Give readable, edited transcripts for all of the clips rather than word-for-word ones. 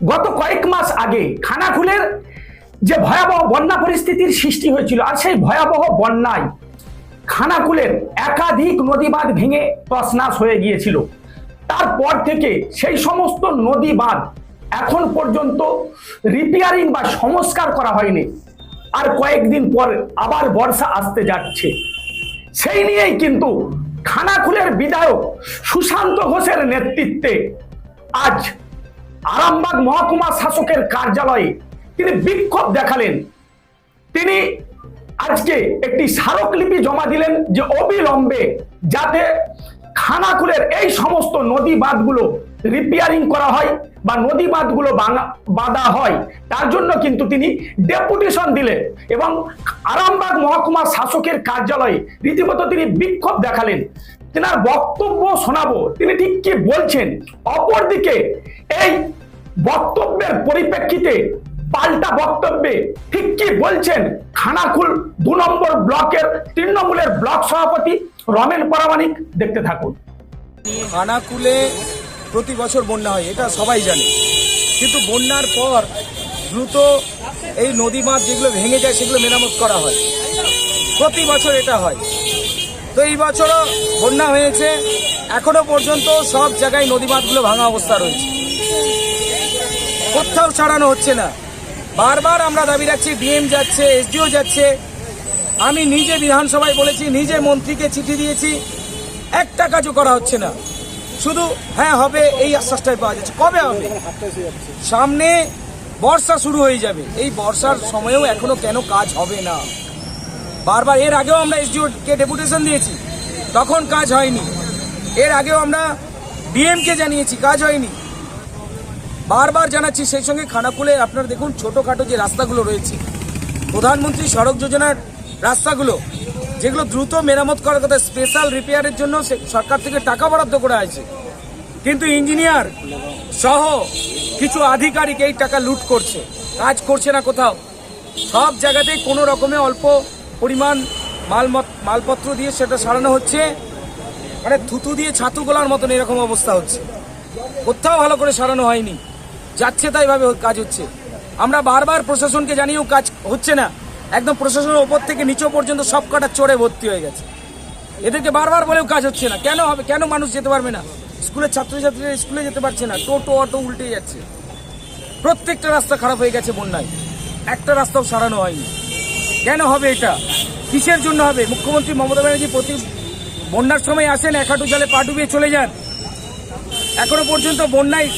গত কয়েক মাস আগে খানাকুলের যে ভয়াবহ বন্যা পরিস্থিতির সৃষ্টি হয়েছিল, আর সেই ভয়াবহ বন্যায় খানাকুলের একাধিক নদী বাঁধ ভেঙে তছনছ হয়ে গিয়েছিল। তারপর থেকে সেই সমস্ত নদী বাঁধ এখন পর্যন্ত রিপেয়ারিং বা সংস্কার করা হয়নি। আর কয়েকদিন পর আবার বর্ষা আসতে যাচ্ছে, সেই নিয়েই কিন্তু খানাকুলের বিধায়ক সুশান্ত ঘোষের নেতৃত্বে আজ আরামবাগ মহকুমা শাসকের কার্যালয়ে তিনি বিক্ষোভ দেখালেন। তিনি আজকে একটি স্মারকলিপি জমা দিলেন যে অবিলম্বে যাতে খানাকুলের এই সমস্ত নদী বাঁধগুলো রিপেয়ারিং করা হয় বা নদী বাঁধগুলো বাঁধা হয়, তার জন্য কিন্তু তিনি ডেপুটেশন দিলেন এবং আরামবাগ মহকুমা শাসকের কার্যালয়ে রীতিমতো তিনি বিক্ষোভ দেখালেন। তেনার বক্তব্য শোনাবো তিনি ঠিক কি বলছেন। অপরদিকে এই বক্তব্যের পরিপ্রেক্ষিতে পাল্টা বক্তব্যে ঠিক কি বলছেন খানাকুল ২ নম্বর ব্লকের তৃণমূলের ব্লক সভাপতি রমেন পরামানিক, দেখতে থাকুন। খানাকুলে প্রতি বছর বন্যা হয়, এটা সবাই জানে, কিন্তু বন্যার পর দ্রুত এই নদী বাঁধ যেগুলো ভেঙে যায় সেগুলো মেরামত করা হয়, প্রতি বছর এটা হয়। তো এই বছরও বন্যা হয়েছে, এখনো পর্যন্ত সব জায়গায় নদী বাঁধগুলো ভাঙা অবস্থা রয়েছে, কোথাও ছাড়ানো হচ্ছে না। বারবার আমরা দাবি রাখছি, ডিএম যাচ্ছে, এসডিও যাচ্ছে, আমি নিজে বিধানসভায় বলেছি, নিজে মন্ত্রীকে চিঠি দিয়েছি, একটা কাজও করা হচ্ছে না। শুধু হ্যাঁ হবে এই আশ্বাসটাই পাওয়া যাচ্ছে। কবে হবে? সামনে বর্ষা শুরু হয়ে যাবে, এই বর্ষার সময়েও এখনো কেন কাজ হবে না? বারবার এর আগেও আমরা এসডিওকে ডেপুটেশন দিয়েছি, তখন কাজ হয়নি। এর আগেও আমরা ডিএমকে জানিয়েছি, কাজ হয়নি। বারবার জানাচ্ছি। সেই সঙ্গে খানাকুলে আপনারা দেখুন ছোটোখাটো যে রাস্তাগুলো রয়েছে, প্রধানমন্ত্রী সড়ক যোজনার রাস্তাগুলো যেগুলো দ্রুত মেরামত করার কথা, স্পেশাল রিপেয়ারের জন্য সরকার থেকে টাকা বরাদ্দ করা হয়েছে, কিন্তু ইঞ্জিনিয়ার সহ কিছু আধিকারিক এই টাকা লুট করছে, কাজ করছে না কোথাও। সব জায়গাতেই কোনো রকমে অল্প পরিমাণ মালপত্র দিয়ে সেটা সারানো হচ্ছে, মানে থুতু দিয়ে ছাতু গোলার মতন এরকম অবস্থা হচ্ছে, কোথাও ভালো করে সারানো হয়নি, যাচ্ছে তাই ভাবে কাজ হচ্ছে। আমরা বারবার প্রশাসনকে জানিয়েও কাজ হচ্ছে না, একদম প্রশাসনের ওপর থেকে নিচে পর্যন্ত সব কটা চড়ে ভর্তি হয়ে গেছে। এদেরকে বারবার বলেও কাজ হচ্ছে না। কেন হবে? কেন মানুষ যেতে পারবে না? স্কুলের ছাত্রছাত্রীরা স্কুলে যেতে পারছে না, টোটো অটো উল্টে যাচ্ছে, প্রত্যেকটা রাস্তা খারাপ হয়ে গেছে বন্যায়, একটা রাস্তাও সারানো হয়নি। কেন হবে এটা? কিসের জন্য হবে? মুখ্যমন্ত্রী মমতা ব্যানার্জি প্রতি বন্যার সময় আসেন, এক হাঁটু জলে পা ডুবিয়ে চলে যান। এখনো পর্যন্ত বন্যায়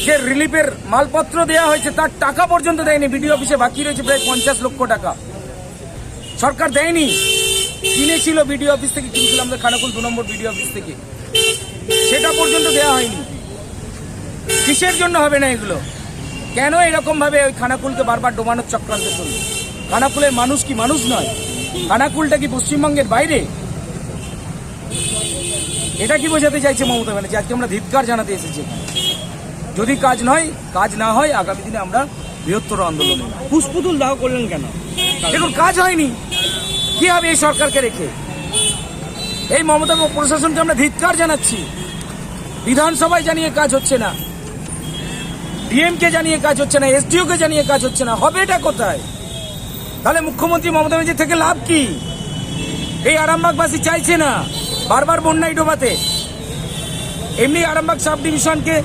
যে রিলিফের মালপত্র দেওয়া হয়েছে তার টাকা পর্যন্ত দেয়নি। বিডিও অফিসে বাকি রয়েছে প্রায় ৫০ লক্ষ টাকা, সরকার দেয়নি। কিনেছিল বিডিও অফিস থেকে, কিনেছিল আমাদের খানাকুল ২ নম্বর বিডিও অফিস থেকে, সেটা পর্যন্ত দেওয়া হয়নি। কিসের জন্য হবে না এগুলো? কেন এরকম ভাবে ওই খানাকুলকে বারবার ডোবানোর চক্রান্ত চলবে? খানাকুলের মানুষ কি মানুষ নয়? খানাকুলটা কি পশ্চিমবঙ্গের বাইরে? এটা কি বোঝাতে চাইছে মমতা ব্যানার্জি? আজকে আমরা ধিক্কার জানাতে এসেছি। যদি কাজ না হয় আগামী দিনে আমরা বৃহত্তর আন্দোলন। পুষ্পুতুল দাহ করলেন কেন? দেখুন কাজ হয়নি, কি হবে এই সরকারকে রেখে? এই মমতা প্রশাসনকে আমরা ধিক্কার জানাচ্ছি। বিধানসভায় জানিয়ে কাজ হচ্ছে না, ডিএমকে জানিয়ে কাজ হচ্ছে না, এসডিওকে জানিয়ে কাজ হচ্ছে না, হবে এটা কোথায়? তাহলে মুখ্যমন্ত্রী মমতা ব্যানার্জি থেকে লাভ কি? এই আরামবাগবাসী চাইছে না বারবার বন্যায় ডোবাতে। এমনি আরামবাগ সাব ডিভিশনকে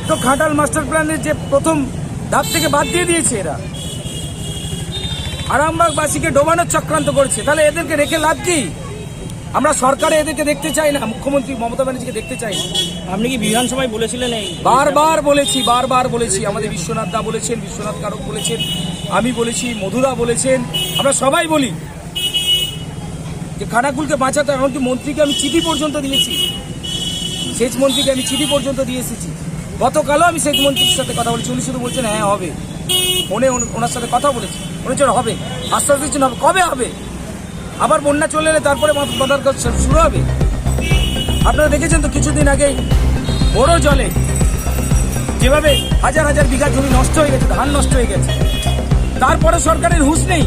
তো ঘাটাল মাস্টার প্ল্যানের যে প্রথম ধাপ থেকে বাদ দিয়ে দিয়েছে এরা, আরামবাগবাসীকে ডোবানোর চক্রান্ত করছে। তাহলে এদেরকে রেখে লাভ কি? আমরা সরকারে এদেরকে দেখতে চাই না, মুখ্যমন্ত্রী মমতা ব্যানার্জিকে দেখতে চাই না। আপনি কি বিধানসভায় বলেছিলেন? এই বারবার বলেছি, আমাদের বিশ্বনাথ দা বলেছেন, বিশ্বনাথ কারক বলেছেন, আমি বলেছি, মধুরা বলেছেন, আমরা সবাই বলি যে খানাকুলকে বাঁচাতে। এমনকি মন্ত্রীকে আমি চিঠি পর্যন্ত দিয়েছি, সেচ মন্ত্রীকে আমি চিঠি পর্যন্ত দিয়ে এসেছি। গতকালও আমি সেচ মন্ত্রীর সাথে কথা বলেছি, উনি শুধু বলছেন হ্যাঁ হবে। ফোনে ওনার সাথে কথা বলেছি, উনি হবে, আশ্বাস দিচ্ছেন হবে। কবে হবে? আবার বন্যা চলে এলে তারপরে বাঁধার কাজ শুরু হবে। আপনারা দেখেছেন তো কিছুদিন আগে বড় জলে যেভাবে হাজার হাজার বিঘা জমি নষ্ট হয়ে গেছে, ধান নষ্ট হয়ে গেছে, তারপরে সরকারের হুঁশ নেই,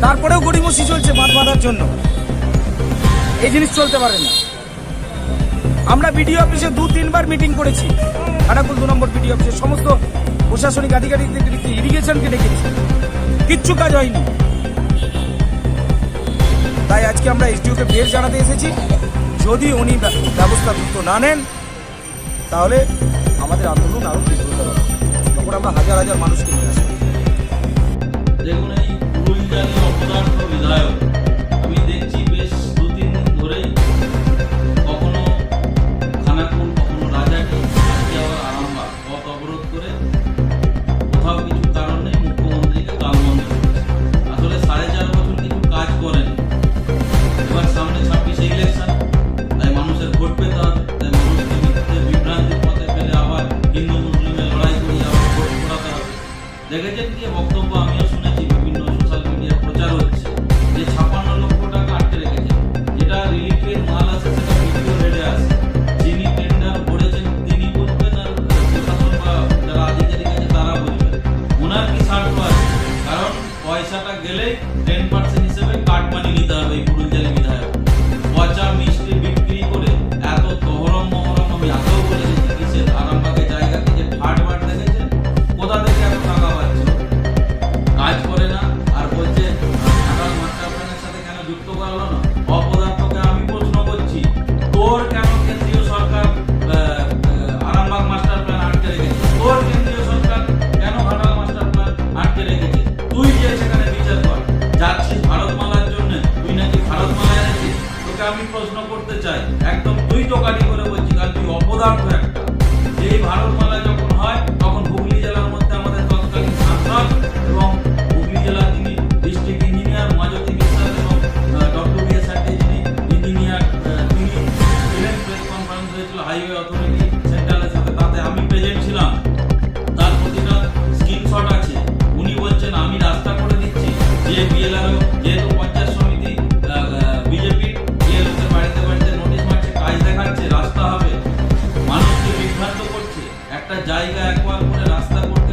তারপরেও গড়িমসি চলছে বাঁধ বাঁধার জন্য। এই জিনিস চলতে পারে না। আমরা বিডিও অফিসে ২-৩ বার মিটিং করেছি, খানাকুল 2 নম্বর বিডি অফিসের সমস্ত প্রশাসনিক আধিকারিকদের ডেকেছি, ইরিগেশনকে ডেকেছি, কিচ্ছু কাজ হয়নি। তাই আজকে আমরা এসডিওকে ফের জানাতে এসেছি, যদি উনি ব্যবস্থা দ্রুত না নেন তাহলে আমাদের আন্দোলন আরও তীব্রতর হবে। তখন আমরা হাজার হাজার মানুষকে নিয়ে আসবো। দেখুন, এই পুরুলিয়ার অপদার্থ বিধায়ক আমি দেখছি বেশ 2-3 দিন ধরেই কখনো খানাকুল, কখনো রাজাটি, আজকে আবার আরামবাগ পথ অবরোধ করে কোথাও কিছু কারণ নেই মুখ্যমন্ত্রীকে গালমন্দ করছে। আসলে 4.5 বছর কিছু কাজ করেন। এবার সামনে 26 ইলেকশন, তাই মানুষের ভোট পেতে হবে, তাই মানুষকে মিথ্যে বিভ্রান্তির পথে ফেলে আবার হিন্দু মুসলিমের লড়াই করে আবার ভোট করাতে হবে। দেখেছেন কি বক্তব্য আমিও শুনেছি, বিভিন্ন সোশ্যাল মিডিয়ায় প্রচার হচ্ছে যে 56 লক্ষ টাকা আটকে রেখেছে, যেটা রিলিফের মাল আছে সেটা ভিডিও রেডে আছে। যিনি টেন্ডার ভরেছেন তিনি বুঝবেন, আর প্রশাসন বা যারা আধিকারিক আছে তারা বুঝবেন। ওনার কি স্বার্থ আছে? কারণ পয়সাটা গেলেই 10% হিসেবে কাটমানি নিতে হবে এই পুরুলিয়ার বিধায়ক। পচা মিষ্টি বিক্রি করে এত তহরম মহরম আমি আগেও বলে দিচ্ছি, কিসের আরামবাগের জায়গাতে যে ঠাট বাট দেখেছেন, কোথা থেকে এত টাকা পাচ্ছে? কাজ করে না আর বলছে ঘাটাল মাস্টার প্ল্যানের সাথে কেন যুক্ত করা হলো না? অপদার্থকে আমি প্রশ্ন করছি, তোর কেন কেন্দ্রীয় সরকার আরামবাগ মাস্টার প্ল্যান আটকে রেখেছে? তোর কেন্দ্রীয় সরকার কেন ঘাটাল মাস্টার প্ল্যান আটকে রেখেছে? তুই যে সেখানে বিচার কর। যাচ্ছিস ভারতমালার জন্য, তুই নাকি ভারতমালায় এনেছিস? তোকে আমি প্রশ্ন করতে চাই, একদম তুই টোকারি করে বলছি, কারণ তুই অপদার্থ একটা। এই ভারতমালা যখন হয় তখন হুগলি জেলার মধ্যে আমাদের তৎকালীন সাংসদ এবং হুগলি জেলার যিনি ডিস্ট্রিক্ট ইঞ্জিনিয়ার মাজতী বিশ্বাস এবং ডব্লিউবিএস যিনি ইঞ্জিনিয়ার তিনি ছিলেন। প্রেস কনফারেন্স হয়েছিল হাইওয়ে অথরিটি সেন্ট্রালের সাথে, তাতে আমি প্রেজেন্ট ছিলাম। তার প্রতিটা স্ক্রিনশট আছে। উনি বলছেন আমি রাস্তা করে দিচ্ছি, যে বিএলআরও যেহেতু পঞ্চায়েত সমিতি বিজেপি গিয়ে লোকের বাড়িতে বাড়িতে নোটিশ মারছে, কাজ দেখাচ্ছে, রাস্তা হবে, মানুষকে বিভ্রান্ত করছে। একটা জায়গা একবার করে রাস্তা করতে